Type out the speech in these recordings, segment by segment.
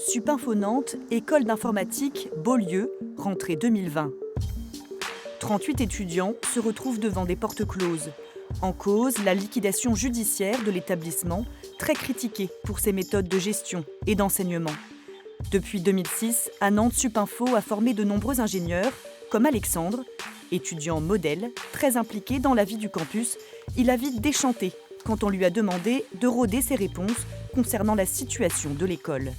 Supinfo Nantes, école d'informatique, Beaulieu, rentrée 2020. 38 étudiants se retrouvent devant des portes closes. En cause, la liquidation judiciaire de l'établissement, très critiquée pour ses méthodes de gestion et d'enseignement. Depuis 2006, à Nantes, Supinfo a formé de nombreux ingénieurs, comme Alexandre, étudiant modèle, très impliqué dans la vie du campus. Il a vite déchanté quand on lui a demandé de rôder ses réponses concernant la situation de l'école.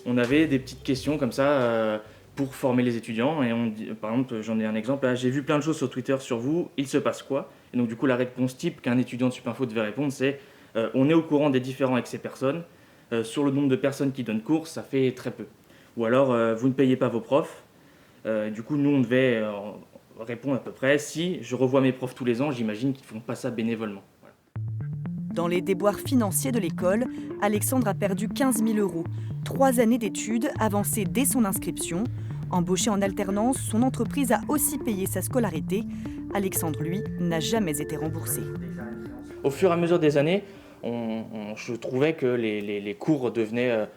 On avait des petites questions comme ça pour former les étudiants. Et par exemple, j'en ai un exemple. Là, j'ai vu plein de choses sur Twitter sur vous, il se passe quoi? Et donc du coup, la réponse type qu'un étudiant de Supinfo devait répondre, c'est on est au courant des différends avec ces personnes. Sur le nombre de personnes qui donnent cours, ça fait très peu. Ou alors, vous ne payez pas vos profs. Du coup, nous, on devait répondre à peu près. Si je revois mes profs tous les ans, j'imagine qu'ils ne font pas ça bénévolement. Voilà. Dans les déboires financiers de l'école, Alexandre a perdu 15 000 €. 3 années d'études avancées dès son inscription. Embauché en alternance, son entreprise a aussi payé sa scolarité. Alexandre, lui, n'a jamais été remboursé. Au fur et à mesure des années, je trouvais que les cours devenaient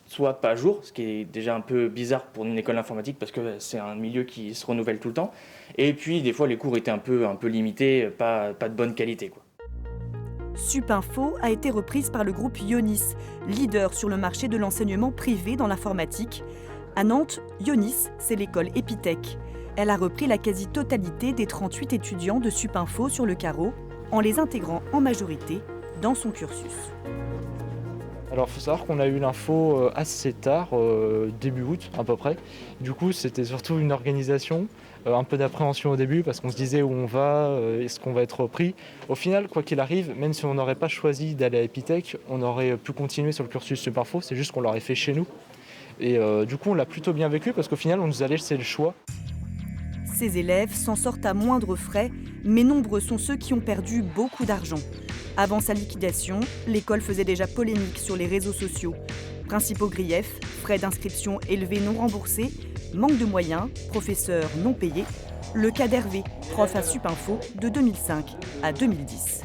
soit pas à jour, ce qui est déjà un peu bizarre pour une école d'informatique parce que c'est un milieu qui se renouvelle tout le temps. Et puis des fois les cours étaient un peu limités, pas de bonne qualité, quoi. Supinfo a été reprise par le groupe Ionis, leader sur le marché de l'enseignement privé dans l'informatique. À Nantes, Ionis, c'est l'école Epitech. Elle a repris la quasi-totalité des 38 étudiants de Supinfo sur le carreau, en les intégrant en majorité dans son cursus. Alors, il faut savoir qu'on a eu l'info assez tard, début août à peu près. Du coup, c'était surtout une organisation, un peu d'appréhension au début parce qu'on se disait où on va, est-ce qu'on va être repris. Au final, quoi qu'il arrive, même si on n'aurait pas choisi d'aller à Epitech, on aurait pu continuer sur le cursus Supinfo, c'est juste qu'on l'aurait fait chez nous. Et du coup, on l'a plutôt bien vécu parce qu'au final, on nous a laissé le choix. Ces élèves s'en sortent à moindre frais, mais nombreux sont ceux qui ont perdu beaucoup d'argent. Avant sa liquidation, l'école faisait déjà polémique sur les réseaux sociaux. Principaux griefs, frais d'inscription élevés non remboursés, manque de moyens, professeurs non payés. Le cas d'Hervé, prof à Supinfo de 2005 à 2010.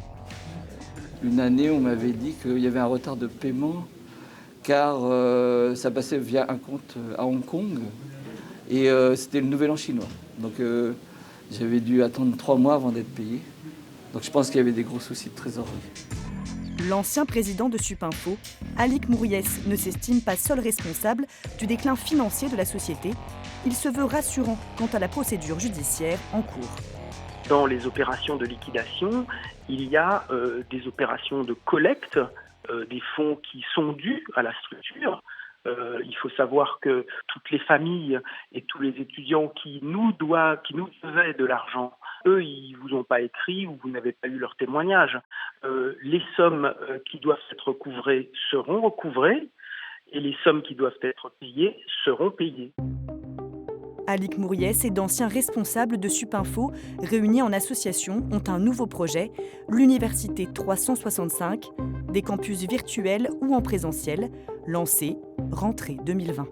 Une année, on m'avait dit qu'il y avait un retard de paiement car ça passait via un compte à Hong Kong et c'était le nouvel an chinois. Donc j'avais dû attendre 3 mois avant d'être payé. Donc je pense qu'il y avait des gros soucis de trésorerie. L'ancien président de Supinfo, Alik Mouriès, ne s'estime pas seul responsable du déclin financier de la société. Il se veut rassurant quant à la procédure judiciaire en cours. Dans les opérations de liquidation, il y a des opérations de collecte des fonds qui sont dus à la structure. Il faut savoir que toutes les familles et tous les étudiants qui nous devaient de l'argent, eux, ils ne vous ont pas écrit ou vous n'avez pas eu leur témoignage. Les sommes qui doivent être recouvrées seront recouvrées et les sommes qui doivent être payées seront payées. Alik Mouriès et d'anciens responsables de Supinfo, réunis en association, ont un nouveau projet, l'Université 365, des campus virtuels ou en présentiel, lancé rentrée 2020.